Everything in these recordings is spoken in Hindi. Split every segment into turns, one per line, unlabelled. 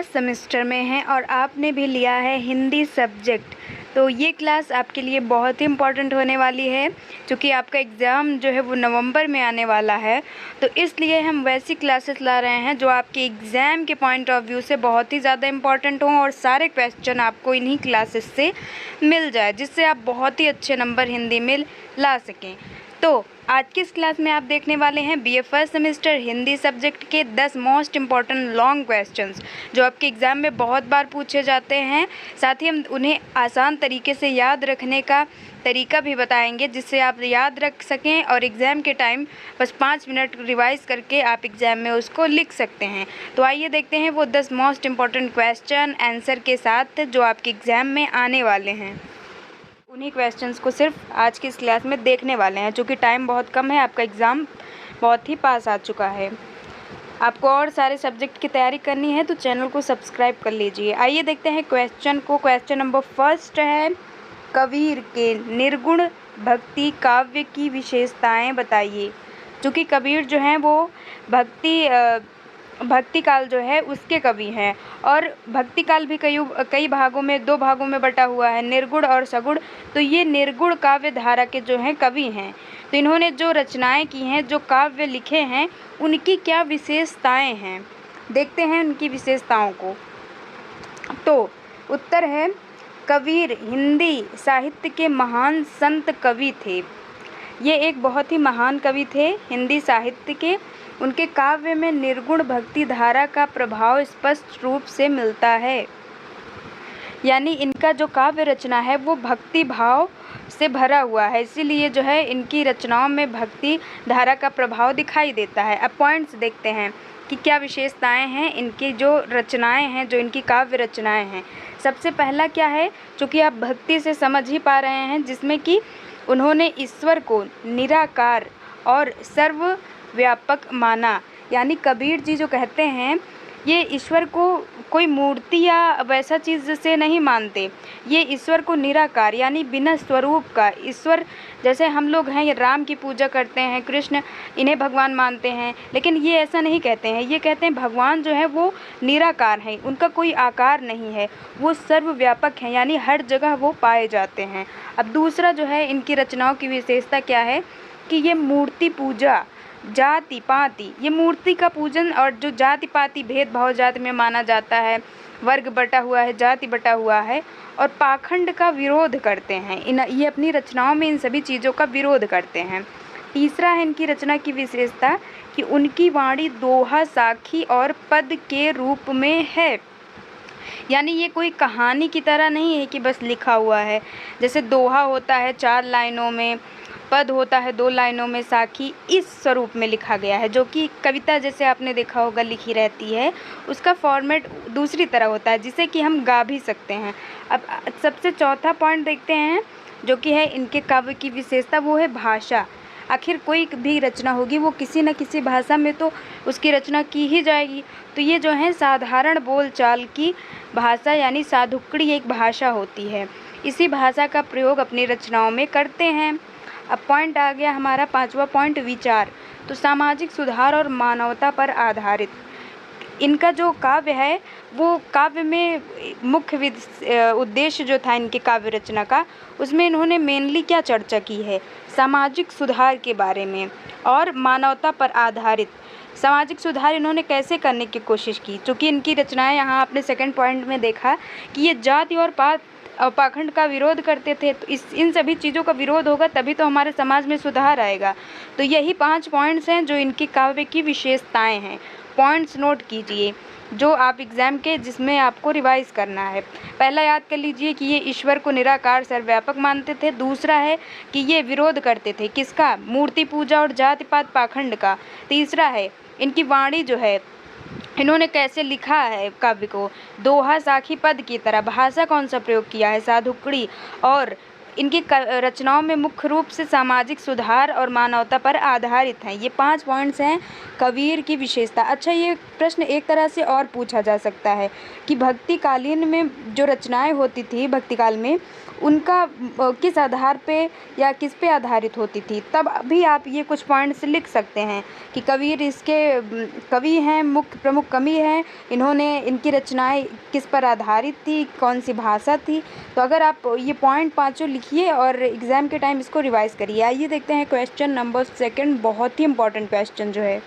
फर्स्ट सेमेस्टर में हैं और आपने भी लिया है हिंदी सब्जेक्ट, तो ये क्लास आपके लिए बहुत ही इम्पॉर्टेंट होने वाली है क्योंकि आपका एग्ज़ाम जो है वो नवंबर में आने वाला है। तो इसलिए हम वैसी क्लासेस ला रहे हैं जो आपके एग्ज़ाम के पॉइंट ऑफ व्यू से बहुत ही ज़्यादा इम्पॉर्टेंट हों और सारे क्वेश्चन आपको इन्हीं क्लासेस से मिल जाए, जिससे आप बहुत ही अच्छे नंबर हिंदी में ला सकें। तो आज की इस क्लास में आप देखने वाले हैं BA first semester Hindi subject के 10 मोस्ट इम्पॉर्टेंट लॉन्ग क्वेश्चंस जो आपके एग्ज़ाम में बहुत बार पूछे जाते हैं। साथ ही हम उन्हें आसान तरीके से याद रखने का तरीका भी बताएंगे जिससे आप याद रख सकें और एग्ज़ाम के टाइम बस 5 मिनट रिवाइज़ करके आप एग्ज़ाम में उसको लिख सकते हैं। तो आइए देखते हैं वो 10 मोस्ट इम्पॉर्टेंट क्वेश्चन आंसर के साथ जो आपके एग्ज़ाम में आने वाले हैं। उन्हीं क्वेश्चंस को सिर्फ आज की इस क्लास में देखने वाले हैं, चूँकि टाइम बहुत कम है, आपका एग्ज़ाम बहुत ही पास आ चुका है। आपको और सारे सब्जेक्ट की तैयारी करनी है तो चैनल को सब्सक्राइब कर लीजिए। आइए देखते हैं क्वेश्चन को। क्वेश्चन नंबर फर्स्ट है, कबीर के निर्गुण भक्ति काव्य की विशेषताएं बताइए। चूँकि कबीर जो हैं वो भक्ति काल जो है उसके कवि हैं और भक्ति काल भी कई भागों में 2 भागों में बटा हुआ है, निर्गुण और सगुण। तो ये निर्गुण काव्य धारा के जो हैं कवि हैं। तो इन्होंने जो रचनाएं की हैं, जो काव्य लिखे हैं, उनकी क्या विशेषताएं हैं, देखते हैं उनकी विशेषताओं को। तो उत्तर है, कबीर हिंदी साहित्य के महान संत कवि थे। ये एक बहुत ही महान कवि थे हिंदी साहित्य के। उनके काव्य में निर्गुण भक्ति धारा का प्रभाव स्पष्ट रूप से मिलता है, यानी इनका जो काव्य रचना है वो भक्ति भाव से भरा हुआ है, इसीलिए जो है इनकी रचनाओं में भक्ति धारा का प्रभाव दिखाई देता है। अब पॉइंट्स देखते हैं कि क्या विशेषताएं हैं इनकी जो रचनाएं हैं, जो इनकी काव्य रचनाएं हैं। सबसे पहला क्या है, चूँकि आप भक्ति से समझ ही पा रहे हैं, जिसमें कि उन्होंने ईश्वर को निराकार और सर्वव्यापक माना। यानी कबीर जी जो कहते हैं, ये ईश्वर को कोई मूर्ति या वैसा चीज़ से नहीं मानते। ये ईश्वर को निराकार यानी बिना स्वरूप का, ईश्वर जैसे हम लोग हैं, ये राम की पूजा करते हैं, कृष्ण इन्हें भगवान मानते हैं, लेकिन ये ऐसा नहीं कहते हैं। ये कहते हैं भगवान जो है वो निराकार है, उनका कोई आकार नहीं है, वो सर्वव्यापक हैं, यानी हर जगह वो पाए जाते हैं। अब दूसरा जो है इनकी रचनाओं की विशेषता क्या है कि ये मूर्ति पूजा, जाति पाति, ये मूर्ति का पूजन और जो जाति पाति भेदभाव जाति में माना जाता है, वर्ग बटा हुआ है, जाति बटा हुआ है, और पाखंड का विरोध करते हैं। ये अपनी रचनाओं में इन सभी चीज़ों का विरोध करते हैं। तीसरा है इनकी रचना की विशेषता कि उनकी वाणी दोहा, साखी और पद के रूप में है। यानी ये कोई कहानी की तरह नहीं है कि बस लिखा हुआ है। जैसे दोहा होता है 4 लाइनों में, पद होता है 2 लाइनों में, साखी इस स्वरूप में लिखा गया है, जो कि कविता जैसे आपने देखा होगा लिखी रहती है, उसका फॉर्मेट दूसरी तरह होता है जिसे कि हम गा भी सकते हैं। अब सबसे चौथा पॉइंट देखते हैं जो कि है इनके काव्य की विशेषता, वो है भाषा। आखिर कोई भी रचना होगी वो किसी न किसी भाषा में तो उसकी रचना की ही जाएगी। तो ये जो है साधारण बोलचाल की भाषा यानी साधुकड़ी एक भाषा होती है, इसी भाषा का प्रयोग अपनी रचनाओं में करते हैं। अब पॉइंट आ गया हमारा 5वां पॉइंट, विचार। तो सामाजिक सुधार और मानवता पर आधारित इनका जो काव्य है, वो काव्य में मुख्य उद्देश्य जो था इनके काव्य रचना का, उसमें इन्होंने मेनली क्या चर्चा की है, सामाजिक सुधार के बारे में और मानवता पर आधारित। सामाजिक सुधार इन्होंने कैसे करने की कोशिश की, क्योंकि इनकी रचनाएं, यहाँ आपने सेकंड पॉइंट में देखा कि ये जाति और पाखंड का विरोध करते थे। तो इन सभी चीज़ों का विरोध होगा तभी तो हमारे समाज में सुधार आएगा। तो यही 5 पॉइंट्स हैं जो इनके काव्य की विशेषताएं हैं। पॉइंट्स नोट कीजिए जो आप एग्ज़ाम के जिसमें आपको रिवाइज़ करना है। पहला याद कर लीजिए कि ये ईश्वर को निराकार सर्वव्यापक मानते थे। दूसरा है कि ये विरोध करते थे किसका, मूर्ति पूजा और जाति पात पाखंड का। तीसरा है इनकी वाणी जो है, इन्होंने कैसे लिखा है काव्य को, दोहा साखी पद की तरह। भाषा कौन सा प्रयोग किया है, साधुकड़ी। और इनकी रचनाओं में मुख्य रूप से सामाजिक सुधार और मानवता पर आधारित हैं। ये 5 पॉइंट्स हैं कबीर की विशेषता। अच्छा, ये प्रश्न एक तरह से और पूछा जा सकता है कि भक्तिकालीन में जो रचनाएं होती थी भक्तिकाल में, उनका किस आधार पे या किस पे आधारित होती थी। तब भी आप ये कुछ पॉइंट्स लिख सकते हैं कि कबीर इसके कवि हैं, मुख्य प्रमुख कवि हैं, इन्होंने इनकी रचनाएं किस पर आधारित थी, कौन सी भाषा थी। तो अगर आप ये पॉइंट पाँचों लिखिए और एग्ज़ाम के टाइम इसको रिवाइज़ करिए। आइए देखते हैं क्वेश्चन नंबर 2, बहुत ही इंपॉर्टेंट क्वेश्चन जो है।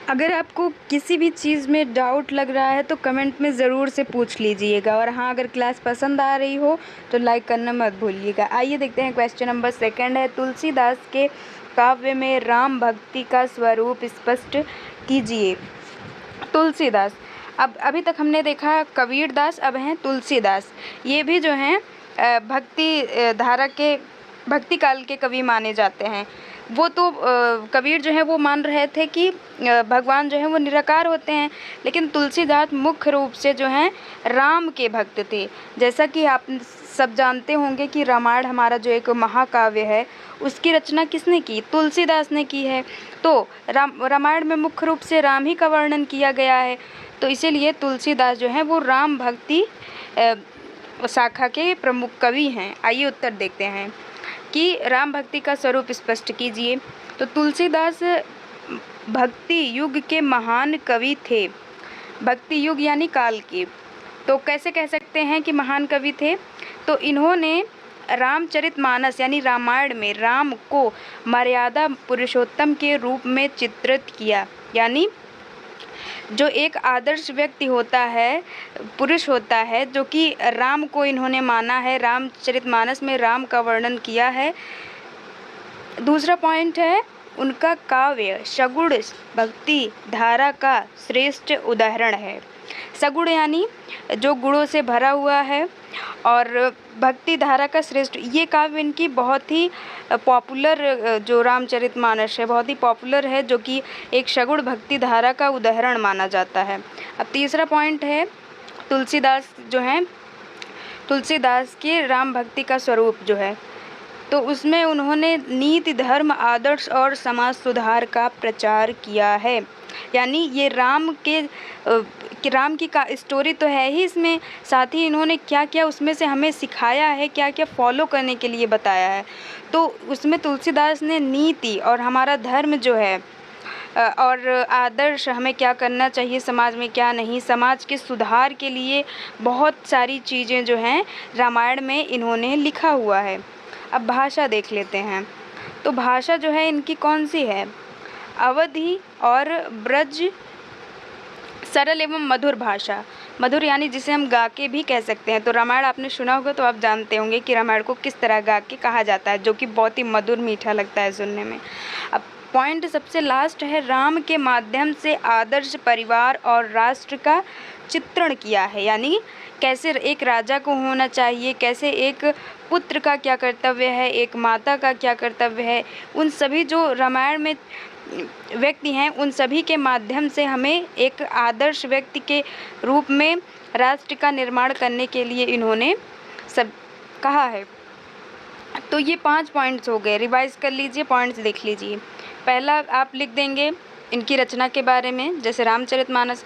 अगर आपको किसी भी चीज़ में डाउट लग रहा है तो कमेंट में ज़रूर से पूछ लीजिएगा, और हाँ, अगर क्लास पसंद आ रही हो तो लाइक करना मत भूलिएगा। आइए देखते हैं क्वेश्चन नंबर 2 है, तुलसीदास के काव्य में राम भक्ति का स्वरूप स्पष्ट कीजिए। तुलसीदास, अब अभी तक हमने देखा कबीरदास, अब हैं तुलसीदास। ये भी जो हैं भक्ति धारा के भक्ति काल के कवि माने जाते हैं। वो तो कबीर जो है वो मान रहे थे कि भगवान जो है वो निराकार होते हैं, लेकिन तुलसीदास मुख्य रूप से जो हैं राम के भक्त थे। जैसा कि आप सब जानते होंगे कि रामायण हमारा जो एक महाकाव्य है, उसकी रचना किसने की? तुलसीदास ने की है। तो रामायण में मुख्य रूप से राम ही का वर्णन किया गया है, तो इसीलिए तुलसीदास जो हैं वो राम भक्ति शाखा के प्रमुख कवि हैं। आइए उत्तर देखते हैं कि राम भक्ति का स्वरूप स्पष्ट कीजिए। तो तुलसीदास भक्ति युग के महान कवि थे। भक्ति युग यानी काल के, तो कैसे कह सकते हैं कि महान कवि थे? तो इन्होंने रामचरितमानस यानी रामायण में राम को मर्यादा पुरुषोत्तम के रूप में चित्रित किया। यानी जो एक आदर्श व्यक्ति होता है, पुरुष होता है, जो कि राम को इन्होंने माना है, रामचरितमानस में राम का वर्णन किया है। दूसरा पॉइंट है, उनका काव्य सगुण भक्ति धारा का श्रेष्ठ उदाहरण है। सगुण यानी जो गुणों से भरा हुआ है, और भक्ति धारा का श्रेष्ठ, ये काव्य इनकी बहुत ही पॉपुलर, जो रामचरितमानस है बहुत ही पॉपुलर है, जो कि एक सगुण भक्ति धारा का उदाहरण माना जाता है। अब तीसरा पॉइंट है, तुलसीदास जो हैं, तुलसीदास के राम भक्ति का स्वरूप जो है, तो उसमें उन्होंने नीति, धर्म, आदर्श और समाज सुधार का प्रचार किया है। यानी ये राम की का स्टोरी तो है ही इसमें, साथ ही इन्होंने क्या क्या उसमें से हमें सिखाया है, क्या क्या फॉलो करने के लिए बताया है। तो उसमें तुलसीदास ने नीति और हमारा धर्म जो है और आदर्श, हमें क्या करना चाहिए समाज में, क्या नहीं, समाज के सुधार के लिए बहुत सारी चीज़ें जो हैं रामायण में इन्होंने लिखा हुआ है। अब भाषा देख लेते हैं। तो भाषा जो है इनकी कौन सी है? अवधी और ब्रज, सरल एवं मधुर भाषा। मधुर यानी जिसे हम गा के भी कह सकते हैं। तो रामायण आपने सुना होगा, तो आप जानते होंगे कि रामायण को किस तरह गा के कहा जाता है, जो कि बहुत ही मधुर मीठा लगता है सुनने में। अब पॉइंट सबसे लास्ट है, राम के माध्यम से आदर्श परिवार और राष्ट्र का चित्रण किया है। यानी कैसे एक राजा को होना चाहिए, कैसे एक पुत्र का क्या कर्तव्य है, एक माता का क्या कर्तव्य है, उन सभी जो रामायण में व्यक्ति हैं, उन सभी के माध्यम से हमें एक आदर्श व्यक्ति के रूप में राष्ट्र का निर्माण करने के लिए इन्होंने सब कहा है। तो ये 5 पॉइंट्स हो गए, रिवाइज कर लीजिए, पॉइंट्स देख लीजिए। पहला आप लिख देंगे इनकी रचना के बारे में, जैसे रामचरितमानस।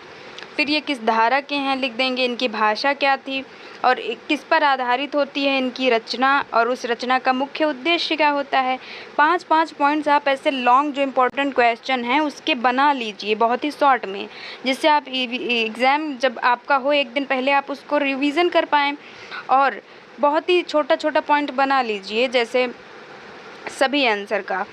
फिर ये किस धारा के हैं लिख देंगे, इनकी भाषा क्या थी और किस पर आधारित होती है इनकी रचना, और उस रचना का मुख्य उद्देश्य क्या होता है। 5-5 पॉइंट्स आप ऐसे लॉन्ग जो इम्पोर्टेंट क्वेश्चन हैं उसके बना लीजिए बहुत ही शॉर्ट में, जिससे आप एग्ज़ाम जब आपका हो एक दिन पहले आप उसको रिवीजन कर पाएँ। और बहुत ही छोटा छोटा पॉइंट बना लीजिए, जैसे सभी आंसर का।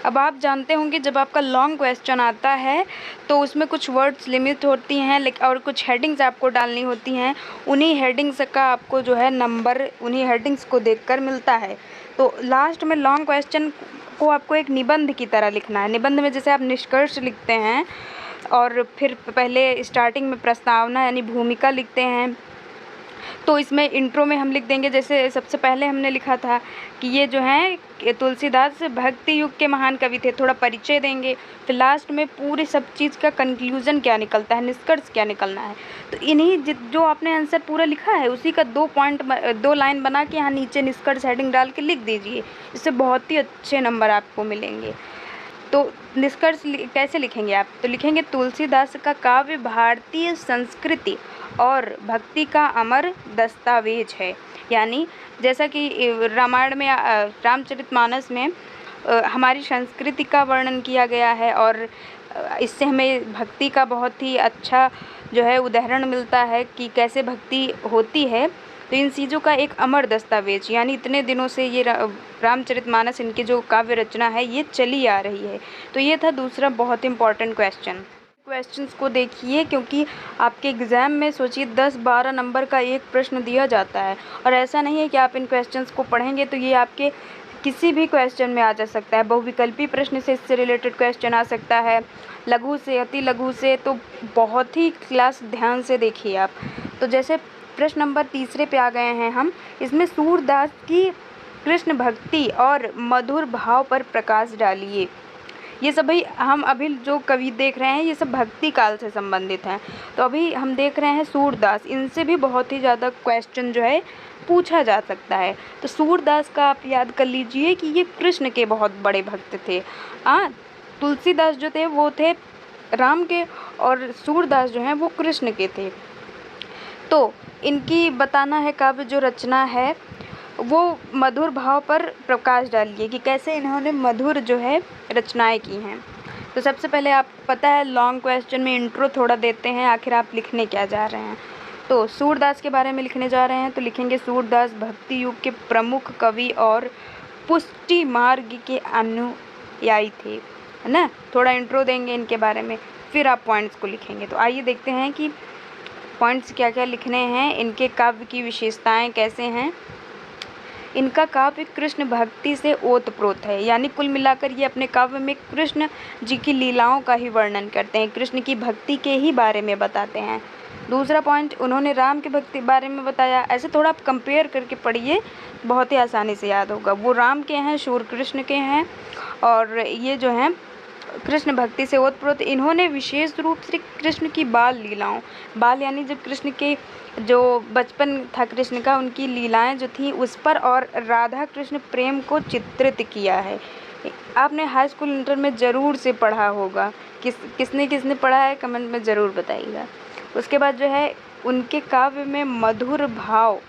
अब आप जानते होंगे जब आपका लॉन्ग क्वेश्चन आता है तो उसमें कुछ वर्ड्स लिमिट होती हैं और कुछ हेडिंग्स आपको डालनी होती हैं। उन्हीं हेडिंग्स का आपको जो है नंबर उन्हीं हेडिंग्स को देखकर मिलता है। तो लास्ट में लॉन्ग क्वेश्चन को आपको एक निबंध की तरह लिखना है। निबंध में जैसे आप निष्कर्ष लिखते हैं और फिर पहले स्टार्टिंग में प्रस्तावना यानी भूमिका लिखते हैं, तो इसमें इंट्रो में हम लिख देंगे, जैसे सबसे पहले हमने लिखा था कि ये जो हैं तुलसीदास भक्ति युग के महान कवि थे, थोड़ा परिचय देंगे। फिर लास्ट में पूरे सब चीज़ का कंक्लूजन क्या निकलता है, निष्कर्ष क्या निकलना है। तो इन्हीं जो आपने आंसर पूरा लिखा है उसी का 2 लाइन बना के यहाँ नीचे निष्कर्ष हेडिंग डाल के लिख दीजिए। इससे बहुत ही अच्छे नंबर आपको मिलेंगे। तो निष्कर्ष कैसे लिखेंगे आप? तो लिखेंगे तुलसीदास का काव्य भारतीय संस्कृति और भक्ति का अमर दस्तावेज है। यानी जैसा कि रामायण में रामचरितमानस में हमारी संस्कृति का वर्णन किया गया है और इससे हमें भक्ति का बहुत ही अच्छा जो है उदाहरण मिलता है कि कैसे भक्ति होती है। तो इन चीज़ों का एक अमर दस्तावेज, यानी इतने दिनों से ये रामचरितमानस इनकी जो काव्य रचना है ये चली आ रही है। तो ये था दूसरा बहुत इम्पॉर्टेंट क्वेश्चंस को देखिए, क्योंकि आपके एग्ज़ाम में सोचिए 10-12 नंबर का एक प्रश्न दिया जाता है और ऐसा नहीं है कि आप इन क्वेश्चंस को पढ़ेंगे तो ये आपके किसी भी क्वेश्चन में आ जा सकता है। बहुविकल्पी प्रश्न से इससे रिलेटेड क्वेश्चन आ सकता है, लघु से, अति लघु से, तो बहुत ही क्लास ध्यान से देखिए आप। तो जैसे प्रश्न नंबर 3 पे आ गए हैं हम, इसमें सूरदास की कृष्ण भक्ति और मधुर भाव पर प्रकाश डालिए। ये सभी हम अभी जो कवि देख रहे हैं ये सब भक्ति काल से संबंधित हैं। तो अभी हम देख रहे हैं सूरदास, इनसे भी बहुत ही ज़्यादा क्वेश्चन जो है पूछा जा सकता है। तो सूरदास का आप याद कर लीजिए कि ये कृष्ण के बहुत बड़े भक्त थे। तुलसीदास जो थे वो थे राम के और सूरदास जो हैं वो कृष्ण के थे। तो इनकी बताना है काव्य जो रचना है वो मधुर भाव पर प्रकाश डालिए कि कैसे इन्होंने मधुर जो है रचनाएं की हैं। तो सबसे पहले आपको पता है लॉन्ग क्वेश्चन में इंट्रो थोड़ा देते हैं, आखिर आप लिखने क्या जा रहे हैं। तो सूरदास के बारे में लिखने जा रहे हैं तो लिखेंगे सूरदास भक्ति युग के प्रमुख कवि और पुष्टि मार्ग के अनुयायी थे, है ना। थोड़ा इंट्रो देंगे इनके बारे में, फिर आप पॉइंट्स को लिखेंगे। तो आइए देखते हैं कि पॉइंट्स क्या क्या लिखने हैं, इनके काव्य की विशेषताएं कैसे हैं। इनका काव्य कृष्ण भक्ति से ओतप्रोत है, यानी कुल मिलाकर ये अपने काव्य में कृष्ण जी की लीलाओं का ही वर्णन करते हैं, कृष्ण की भक्ति के ही बारे में बताते हैं। दूसरा पॉइंट, उन्होंने राम की भक्ति बारे में बताया। ऐसे थोड़ा आप कंपेयर करके पढ़िए, बहुत ही आसानी से याद होगा। वो राम के हैं, शूर कृष्ण के हैं, और ये जो हैं कृष्ण भक्ति से ओतप्रोत। इन्होंने विशेष रूप से कृष्ण की बाल लीलाओं, बाल यानी जब कृष्ण के जो बचपन था कृष्ण का, उनकी लीलाएं जो थी उस पर, और राधा कृष्ण प्रेम को चित्रित किया है। आपने हाई स्कूल इंटर में ज़रूर से पढ़ा होगा, किसने पढ़ा है कमेंट में ज़रूर बताइएगा। उसके बाद जो है उनके काव्य में मधुर भाव,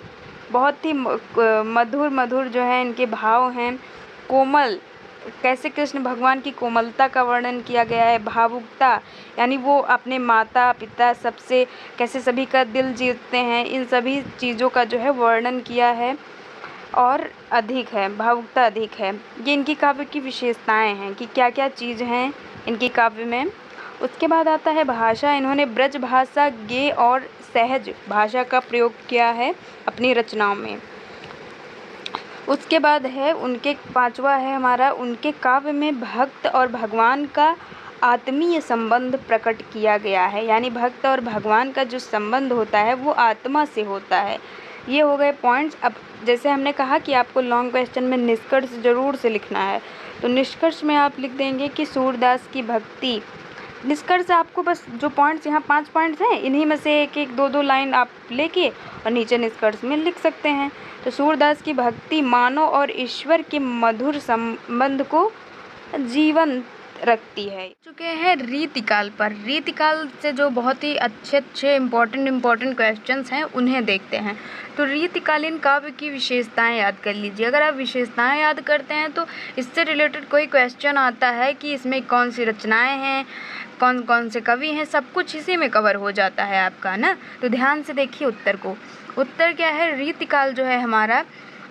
बहुत ही मधुर जो है इनके भाव हैं। कोमल, कैसे कृष्ण भगवान की कोमलता का वर्णन किया गया है। भावुकता, यानी वो अपने माता पिता सबसे कैसे सभी का दिल जीतते हैं, इन सभी चीज़ों का जो है वर्णन किया है। और अधिक है, भावुकता अधिक है। ये इनकी काव्य की विशेषताएं हैं कि क्या क्या चीज़ हैं इनकी काव्य में। उसके बाद आता है भाषा। इन्होंने ब्रज भाषा, गेय और सहज भाषा का प्रयोग किया है अपनी रचनाओं में। उसके बाद है उनके 5वां है हमारा, उनके काव्य में भक्त और भगवान का आत्मीय संबंध प्रकट किया गया है, यानी भक्त और भगवान का जो संबंध होता है वो आत्मा से होता है। ये हो गए पॉइंट्स। अब जैसे हमने कहा कि आपको लॉन्ग क्वेश्चन में निष्कर्ष ज़रूर से लिखना है, तो निष्कर्ष में आप लिख देंगे कि सूरदास की भक्ति। निष्कर्ष आपको बस जो पॉइंट्स, यहाँ 5 पॉइंट्स हैं, इन्हीं में से एक एक 2-2 लाइन आप लेके और नीचे निष्कर्ष में लिख सकते हैं। तो सूरदास की भक्ति मानव और ईश्वर के मधुर संबंध को जीवन रखती है। चुके हैं रीतिकाल पर। रीतिकाल से जो बहुत ही अच्छे इम्पोर्टेंट क्वेश्चंस हैं उन्हें देखते हैं। तो रीतिकालीन काव्य की विशेषताएं याद कर लीजिए। अगर आप विशेषताएं याद करते हैं तो इससे रिलेटेड कोई क्वेश्चन आता है कि इसमें कौन सी रचनाएं हैं, कौन कौन से कवि हैं, सब कुछ इसी में कवर हो जाता है आपका ना। तो ध्यान से देखिए उत्तर को। उत्तर क्या है, रीतिकाल जो है हमारा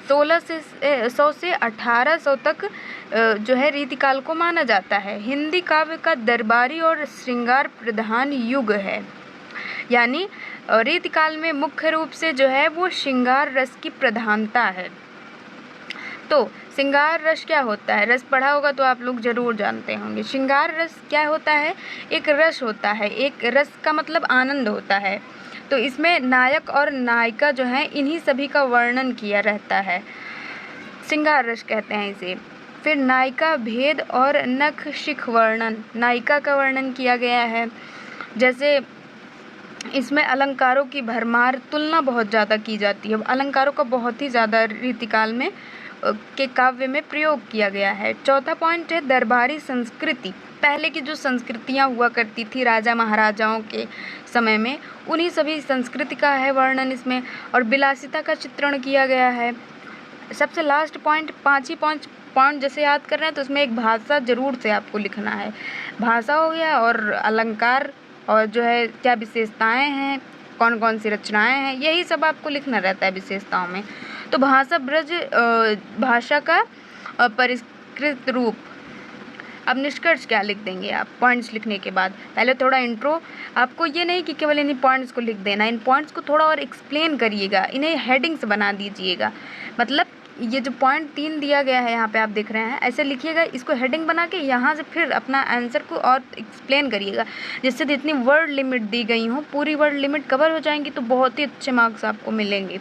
1600 से 1800 तक जो है रीतिकाल को माना जाता है। हिंदी काव्य का दरबारी और श्रृंगार प्रधान युग है, यानी रीतिकाल में मुख्य रूप से जो है वो श्रृंगार रस की प्रधानता है। तो श्रृंगार रस क्या होता है, रस पढ़ा होगा तो आप लोग ज़रूर जानते होंगे। श्रृंगार रस क्या होता है, एक रस होता है, एक रस का मतलब आनंद होता है। तो इसमें नायक और नायिका जो हैं इन्हीं सभी का वर्णन किया रहता है, श्रृंगार रस कहते हैं इसे। फिर नायिका भेद और नख शिख वर्णन, नायिका का वर्णन किया गया है। जैसे इसमें अलंकारों की भरमार, तुलना बहुत ज़्यादा की जाती है, अलंकारों का बहुत ही ज़्यादा रीतिकाल में के काव्य में प्रयोग किया गया है। चौथा पॉइंट है दरबारी संस्कृति। पहले की जो संस्कृतियाँ हुआ करती थी राजा महाराजाओं के समय में, उन्हीं सभी संस्कृति का है वर्णन इसमें, और विलासिता का चित्रण किया गया है। सबसे लास्ट पॉइंट, 5 ही पॉइंट जैसे याद कर रहे हैं तो उसमें एक भाषा जरूर से आपको लिखना है। भाषा हो गया, और अलंकार, और जो है क्या विशेषताएं हैं, कौन कौन सी रचनाएं हैं, यही सब आपको लिखना रहता है विशेषताओं में। तो भाषा ब्रज भाषा का परिष्कृत रूप। अब निष्कर्ष क्या लिख देंगे आप पॉइंट्स लिखने के बाद? पहले थोड़ा इंट्रो, आपको ये नहीं कि केवल इन पॉइंट्स को लिख देना, इन पॉइंट्स को थोड़ा और एक्सप्लेन करिएगा, इन्हें हेडिंग्स बना दीजिएगा। मतलब ये जो पॉइंट 3 दिया गया है यहाँ पे आप देख रहे हैं, ऐसे लिखिएगा, इसको हेडिंग बना के यहाँ से फिर अपना आंसर को और एक्सप्लेन करिएगा, जिससे जितनी वर्ड लिमिट दी गई हो पूरी वर्ड लिमिट कवर हो जाएंगी, तो बहुत ही अच्छे मार्क्स आपको मिलेंगे।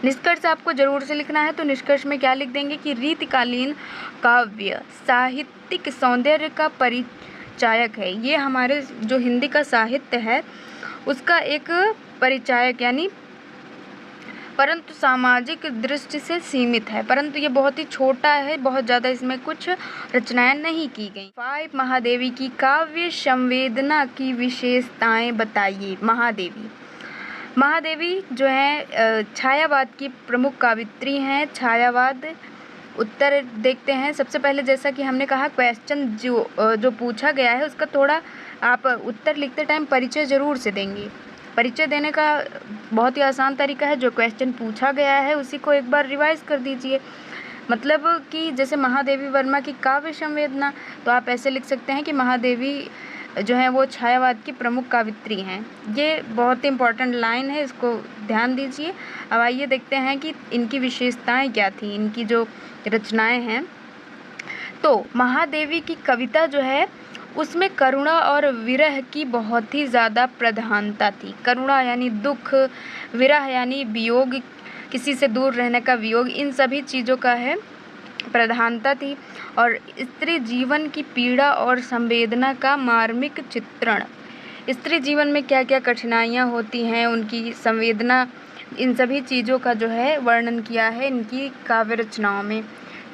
निष्कर्ष आपको जरूर से लिखना है, तो निष्कर्ष में क्या लिख देंगे कि रीतिकालीन काव्य साहित्यिक सौंदर्य का परिचायक है। ये हमारे जो हिंदी का साहित्य है उसका एक परिचायक, यानी परंतु सामाजिक दृष्टि से सीमित है, परंतु ये बहुत ही छोटा है, बहुत ज़्यादा इसमें कुछ रचनाएं नहीं की गई। 5 महादेवी की काव्य संवेदना की विशेषताएं बताइए। महादेवी जो है छायावाद की प्रमुख कवयित्री हैं। छायावाद, उत्तर देखते हैं। सबसे पहले जैसा कि हमने कहा, क्वेश्चन जो पूछा गया है उसका थोड़ा आप उत्तर लिखते टाइम परिचय ज़रूर से देंगे। परिचय देने का बहुत ही आसान तरीका है, जो क्वेश्चन पूछा गया है उसी को एक बार रिवाइज कर दीजिए। मतलब कि जैसे महादेवी वर्मा की काव्य संवेदना, तो आप ऐसे लिख सकते हैं कि महादेवी जो है वो छायावाद की प्रमुख कवयित्री हैं। ये बहुत ही इम्पोर्टेंट लाइन है, इसको ध्यान दीजिए। अब आइए देखते हैं कि इनकी विशेषताएं क्या थी, इनकी जो रचनाएं हैं। तो महादेवी की कविता जो है उसमें करुणा और विरह की बहुत ही ज़्यादा प्रधानता थी। करुणा यानी दुख, विरह यानी वियोग, किसी से दूर रहने का वियोग, इन सभी चीज़ों का है प्रधानता थी। और स्त्री जीवन की पीड़ा और संवेदना का मार्मिक चित्रण, स्त्री जीवन में क्या क्या कठिनाइयाँ होती हैं, उनकी संवेदना, इन सभी चीज़ों का जो है वर्णन किया है इनकी काव्य रचनाओं में।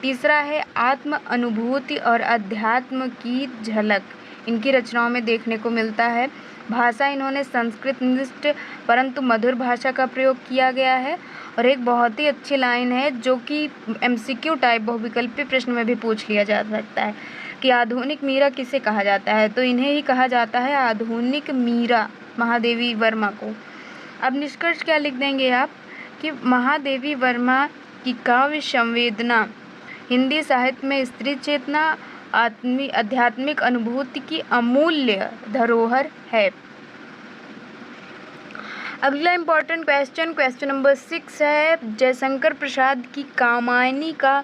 तीसरा है आत्म अनुभूति और अध्यात्म की झलक, इनकी रचनाओं में देखने को मिलता है। भाषा, इन्होंने संस्कृत निष्ठ परंतु मधुर भाषा का प्रयोग किया गया है। और एक बहुत ही अच्छी लाइन है जो कि MCQ टाइप बहुविकल्पीय प्रश्न में भी पूछ लिया जा सकता है कि आधुनिक मीरा किसे कहा जाता है, तो इन्हें ही कहा जाता है आधुनिक मीरा, महादेवी वर्मा को। अब निष्कर्ष क्या लिख देंगे आप कि महादेवी वर्मा की काव्य संवेदना हिंदी साहित्य में स्त्री चेतना, आध्यात्मिक अनुभूति की अमूल्य धरोहर है। अगला इम्पॉर्टेंट क्वेश्चन नंबर 6 है, जयशंकर प्रसाद की कामायनी का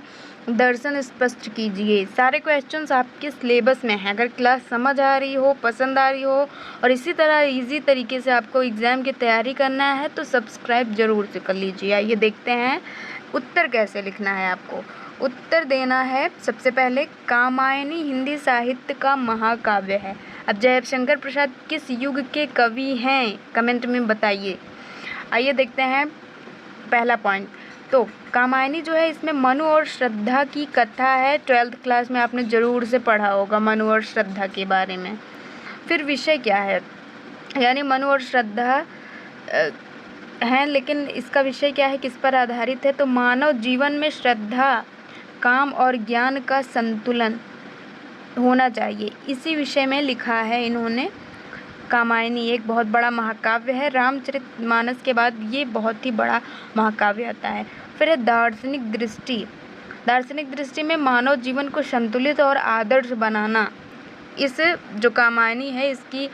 दर्शन स्पष्ट कीजिए। सारे क्वेश्चंस आपके सिलेबस में हैं। अगर क्लास समझ आ रही हो, पसंद आ रही हो और इसी तरह इजी तरीके से आपको एग्ज़ाम की तैयारी करना है तो सब्सक्राइब ज़रूर से कर लीजिए। आइए देखते हैं उत्तर कैसे लिखना है आपको। उत्तर देना है सबसे पहले, कामायनी हिंदी साहित्य का महाकाव्य है। अब जयशंकर प्रसाद किस युग के कवि हैं, कमेंट में बताइए। आइए देखते हैं पहला पॉइंट। तो कामायनी जो है इसमें मनु और श्रद्धा की कथा है। 12th क्लास में आपने ज़रूर से पढ़ा होगा मनु और श्रद्धा के बारे में। फिर विषय क्या है, यानी मनु और श्रद्धा हैं, लेकिन इसका विषय क्या है, किस पर आधारित है, तो मानव जीवन में श्रद्धा, काम और ज्ञान का संतुलन होना चाहिए, इसी विषय में लिखा है इन्होंने। कामायनी एक बहुत बड़ा महाकाव्य है। रामचरितमानस के बाद ये बहुत ही बड़ा महाकाव्य आता है। फिर है दार्शनिक दृष्टि। दार्शनिक दृष्टि में मानव जीवन को संतुलित और आदर्श बनाना, इस जो कामायनी है इसकी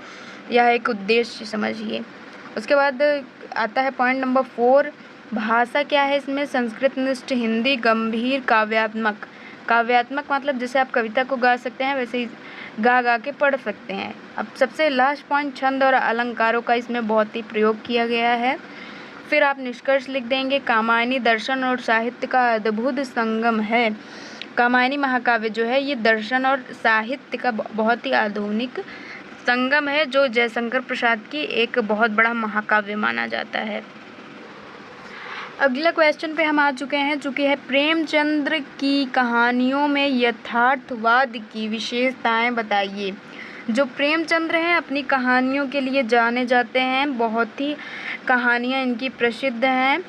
यह एक उद्देश्य समझिए। उसके बाद आता है पॉइंट नंबर 4, भाषा क्या है इसमें, संस्कृत निष्ठ हिंदी, गंभीर, काव्यात्मक। काव्यात्मक मतलब जैसे आप कविता को गा सकते हैं वैसे ही गा के पढ़ सकते हैं। अब सबसे लास्ट पॉइंट, छंद और अलंकारों का इसमें बहुत ही प्रयोग किया गया है। फिर आप निष्कर्ष लिख देंगे, कामायनी दर्शन और साहित्य का अद्भुत संगम है। कामायनी महाकाव्य जो है ये दर्शन और साहित्य का बहुत ही आधुनिक संगम है, जो जयशंकर प्रसाद की एक बहुत बड़ा महाकाव्य माना जाता है। अगला क्वेश्चन पे हम आ चुके हैं, चूँकि है प्रेमचंद्र की कहानियों में यथार्थवाद की विशेषताएं बताइए। जो प्रेमचंद्र हैं अपनी कहानियों के लिए जाने जाते हैं, बहुत ही कहानियाँ इनकी प्रसिद्ध हैं।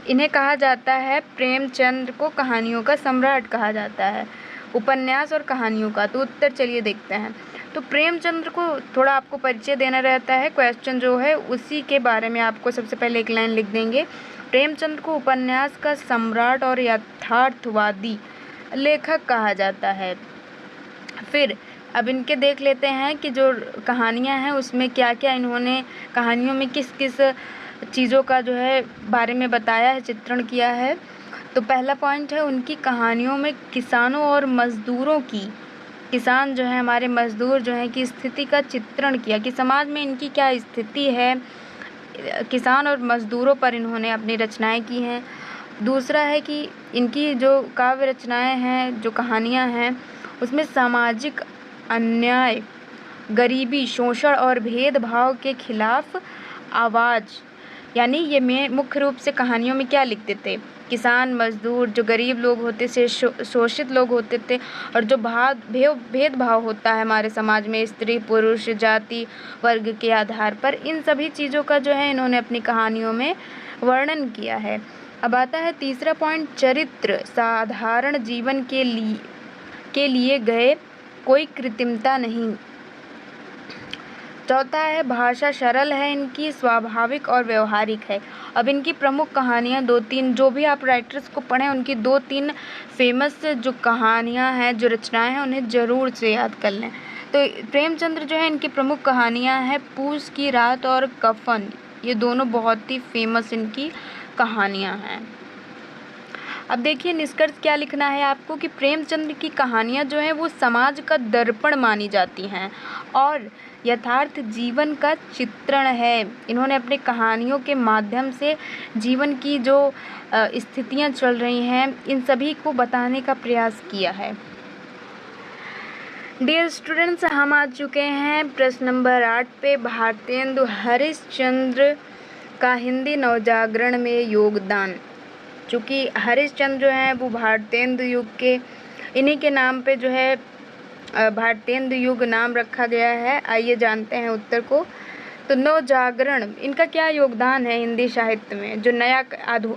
इन्हें कहा जाता है, प्रेमचंद्र को कहानियों का सम्राट कहा जाता है, उपन्यास और कहानियों का। तो उत्तर चलिए देखते हैं। तो प्रेमचंद्र को थोड़ा आपको परिचय देना रहता है, क्वेश्चन जो है उसी के बारे में आपको सबसे पहले एक लाइन लिख देंगे। प्रेमचंद्र को उपन्यास का सम्राट और यथार्थवादी लेखक कहा जाता है। फिर अब इनके देख लेते हैं कि जो कहानियाँ हैं उसमें क्या क्या इन्होंने कहानियों में किस किस चीज़ों का जो है बारे में बताया है, चित्रण किया है। तो पहला पॉइंट है, उनकी कहानियों में किसानों और मज़दूरों की, किसान जो है हमारे मज़दूर जो हैं की स्थिति का चित्रण किया कि समाज में इनकी क्या स्थिति है। किसान और मज़दूरों पर इन्होंने अपनी रचनाएं की हैं। दूसरा है कि इनकी जो काव्य रचनाएं हैं, जो कहानियां हैं, उसमें सामाजिक अन्याय, गरीबी, शोषण और भेदभाव के खिलाफ आवाज़, यानी ये मुख्य रूप से कहानियों में क्या लिखते थे, किसान मज़दूर, जो गरीब लोग होते थे, शोषित लोग होते थे, और जो भेदभाव होता है हमारे समाज में स्त्री पुरुष जाति वर्ग के आधार पर, इन सभी चीज़ों का जो है इन्होंने अपनी कहानियों में वर्णन किया है। अब आता है तीसरा पॉइंट, चरित्र साधारण जीवन के लिए गए, कोई कृत्रिमता नहीं। चौथा है, भाषा सरल है इनकी, स्वाभाविक और व्यवहारिक है। अब इनकी प्रमुख कहानियाँ 2-3, जो भी आप राइटर्स को पढ़ें उनकी 2-3 फेमस जो कहानियाँ हैं, जो रचनाएं हैं, उन्हें ज़रूर से याद कर लें। तो प्रेमचंद्र जो है इनकी प्रमुख कहानियाँ हैं पूस की रात और कफन, ये दोनों बहुत ही फेमस इनकी कहानियाँ हैं। अब देखिए निष्कर्ष क्या लिखना है आपको कि प्रेमचंद्र की कहानियाँ जो हैं वो समाज का दर्पण मानी जाती हैं और यथार्थ जीवन का चित्रण है। इन्होंने अपनी कहानियों के माध्यम से जीवन की जो स्थितियाँ चल रही हैं, इन सभी को बताने का प्रयास किया है। डियर स्टूडेंट्स, हम आ चुके हैं प्रश्न नंबर 8 पे। भारतेंदु हरिश्चंद्र का हिंदी नवजागरण में योगदान। चूँकि हरिश्चंद्र जो हैं वो भारतेंदु युग के, इन्हीं के नाम पे जो है भारतेंदु युग नाम रखा गया है। आइए जानते हैं उत्तर को। तो नवजागरण, इनका क्या योगदान है हिंदी साहित्य में? जो नया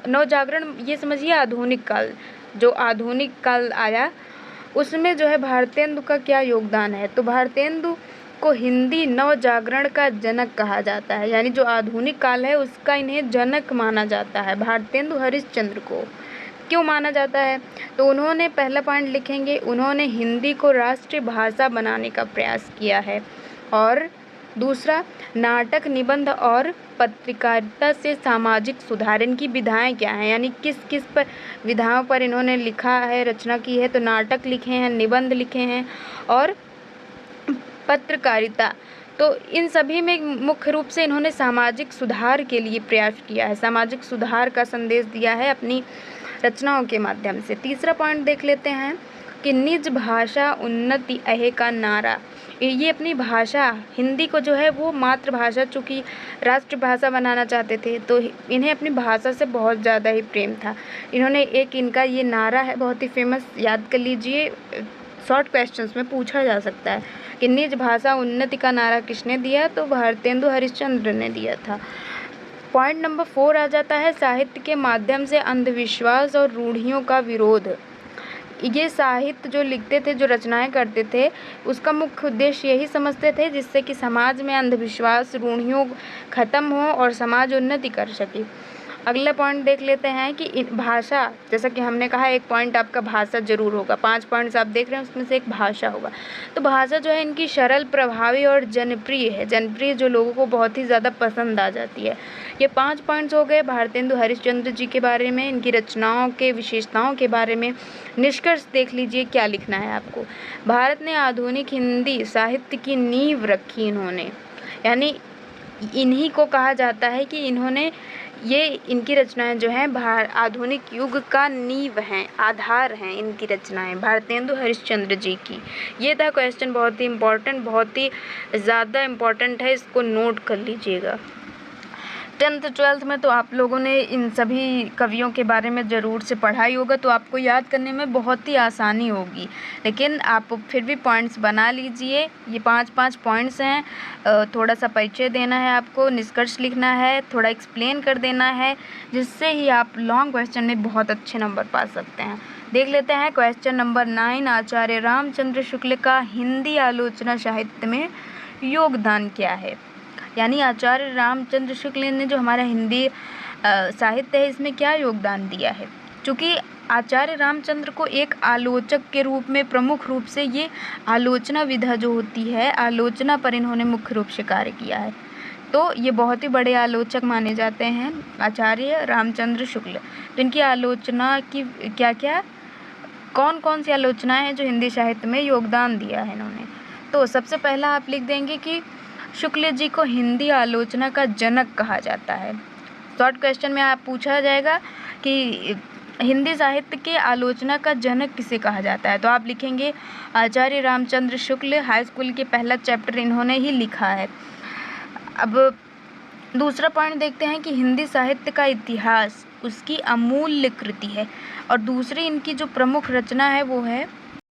नवजागरण, ये समझिए आधुनिक काल, जो आधुनिक काल आया उसमें जो है भारतेंदु का क्या योगदान है। तो भारतेंदु को हिंदी नवजागरण का जनक कहा जाता है, यानी जो आधुनिक काल है उसका इन्हें जनक माना जाता है। भारतेंदु हरिश्चंद्र को क्यों माना जाता है? तो उन्होंने, पहला पॉइंट लिखेंगे, उन्होंने हिंदी को राष्ट्रीय भाषा बनाने का प्रयास किया है। और दूसरा, नाटक, निबंध और पत्रकारिता से सामाजिक सुधार, इनकी विधाएं क्या हैं, यानी किस किस पर विधाओं पर इन्होंने लिखा है, रचना की है। तो नाटक लिखे हैं, निबंध लिखे हैं और पत्रकारिता। तो इन सभी में मुख्य रूप से इन्होंने सामाजिक सुधार के लिए प्रयास किया है, सामाजिक सुधार का संदेश दिया है अपनी रचनाओं के माध्यम से। तीसरा पॉइंट देख लेते हैं कि निज भाषा उन्नति अहे का नारा। ये अपनी भाषा हिंदी को जो है वो मातृभाषा, चूँकि राष्ट्रभाषा बनाना चाहते थे, तो इन्हें अपनी भाषा से बहुत ज़्यादा ही प्रेम था। इन्होंने एक, इनका ये नारा है बहुत ही फेमस, याद कर लीजिए, शॉर्ट क्वेश्चंस में पूछा जा सकता है कि निज भाषा उन्नति का नारा किसने दिया? तो भारतेंदु हरिश्चंद्र ने दिया था। पॉइंट नंबर 4 आ जाता है, साहित्य के माध्यम से अंधविश्वास और रूढ़ियों का विरोध। ये साहित्य जो लिखते थे, जो रचनाएं करते थे, उसका मुख्य उद्देश्य यही समझते थे जिससे कि समाज में अंधविश्वास, रूढ़ियों खत्म हो और समाज उन्नति कर सके। अगला पॉइंट देख लेते हैं कि भाषा, जैसा कि हमने कहा एक पॉइंट आपका भाषा जरूर होगा, 5 पॉइंट्स आप देख रहे हैं उसमें से एक भाषा होगा। तो भाषा जो है इनकी सरल, प्रभावी और जनप्रिय है, जनप्रिय, जो लोगों को बहुत ही ज़्यादा पसंद आ जाती है। ये 5 पॉइंट्स हो गए भारतेंदु हरिश्चंद्र जी के बारे में, इनकी रचनाओं के विशेषताओं के बारे में। निष्कर्ष देख लीजिए क्या लिखना है आपको। भारत ने आधुनिक हिंदी साहित्य की नींव रखी इन्होंने, यानी इन्हीं को कहा जाता है कि इन्होंने, ये इनकी रचनाएं जो हैं आधुनिक युग का नींव हैं, आधार हैं इनकी रचनाएं, भारतेंदु हरिश्चंद्र जी की। ये था क्वेश्चन, बहुत ही इम्पोर्टेंट, बहुत ही ज़्यादा इम्पोर्टेंट है, इसको नोट कर लीजिएगा। 10th 12th में तो आप लोगों ने इन सभी कवियों के बारे में ज़रूर से पढ़ा ही होगा, तो आपको याद करने में बहुत ही आसानी होगी। लेकिन आप फिर भी पॉइंट्स बना लीजिए। ये 5-5 पॉइंट्स हैं। थोड़ा सा परिचय देना है आपको, निष्कर्ष लिखना है, थोड़ा एक्सप्लेन कर देना है, जिससे ही आप लॉन्ग क्वेश्चन में बहुत अच्छे नंबर पा सकते हैं। देख लेते हैं क्वेश्चन नंबर 9। आचार्य रामचंद्र शुक्ल का हिंदी आलोचना साहित्य में योगदान क्या है? यानी आचार्य रामचंद्र शुक्ल ने जो हमारा हिंदी साहित्य है इसमें क्या योगदान दिया है। चूँकि आचार्य रामचंद्र को एक आलोचक के रूप में प्रमुख रूप से ये आलोचना विधा जो होती है, आलोचना पर इन्होंने मुख्य रूप से कार्य किया है, तो ये बहुत ही बड़े आलोचक माने जाते हैं आचार्य रामचंद्र शुक्ल। तो इनकी आलोचना की क्या कौन कौन सी आलोचनाएं हैं जो हिंदी साहित्य में योगदान दिया है इन्होंने। तो सबसे पहला आप लिख देंगे कि शुक्ल जी को हिंदी आलोचना का जनक कहा जाता है। शॉर्ट क्वेश्चन में आप पूछा जाएगा कि हिंदी साहित्य के आलोचना का जनक किसे कहा जाता है, तो आप लिखेंगे आचार्य रामचंद्र शुक्ल। हाई स्कूल के पहला चैप्टर इन्होंने ही लिखा है। अब दूसरा पॉइंट देखते हैं कि हिंदी साहित्य का इतिहास उसकी अमूल्य कृति है, और दूसरी इनकी जो प्रमुख रचना है वो है